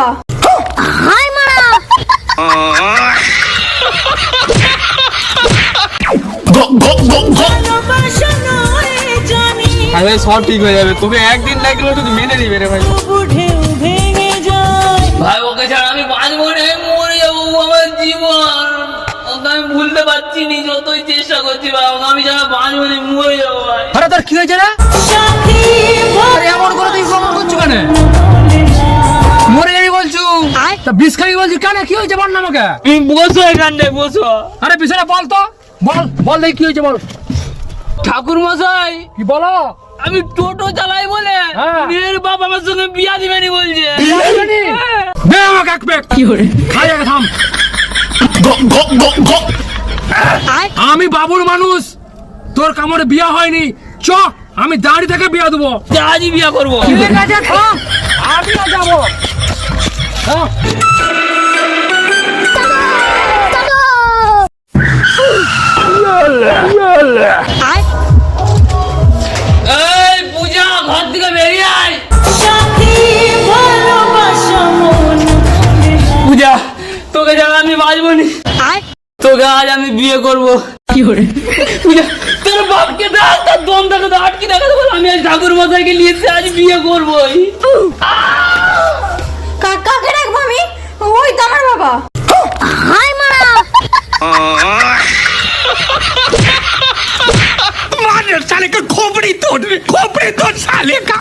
বাবা। হাই মারা। আরে সব ঠিক হয়ে যাবে, তোকে একদিন লাগলে তুই মেনে নিবে রে ভাই। ভাই ওকে ছাড়া আমি বাঁচবো না, মরে যাবো, আমার জীবন ওকে আমি ভুলতে পারছি নি, যতই চেষ্টা করছি ভাই ওকে আমি ছাড়া বাঁচবো না, মরে যাবো ভাই। আরে তোর কি হয়েছে রে? আরে এমন করে তুই কেমন করছো কেন? মরে যাবি বলছু, তা বিষ খাবি বলছি কেন? কি হয়েছে বল না আমাকে। তুমি বসো এখানে বসো। আরে বিষয়টা বল তো, বল বল দেখি কি হয়েছে বল। ঠাকুর মশাই কি বলো? আমি টোটো চালাই বলে হ্যাঁ। মেয়ের বাপ আমার সঙ্গে বিয়া দিবেনি বলছে। দে আমাকে এক প্লেট। কি করে খাই আগে থাম। আমি বাবুর মানুষ, তোর কামড়ে বিয়া হয়নি। চ আমি দাঁড়ি থেকে বিয়া দেবো। আজই বিয়া করবো। ঠিক আছে থাম, আমিও যাবো। হ্যাঁ। এই পূজা ঘর থেকে বেরিয়ে আয়। পূজা তোকে ছাড়া আমি বাঁচবো নি, তোকে আজ আমি বিয়ে করবো। কি করে পূজা তোর বাপকে দেখ, তার দম দেখে তো আটকে দেখা দেবো, আমি আজ ঠাকুর মশাইকে নিয়ে এসে আজ বিয়ে করবো। কাকে রাখবো আমি? ওই তো আমার বাবা। হাই মারা। साले का खोपड़ी तोड़ साले का।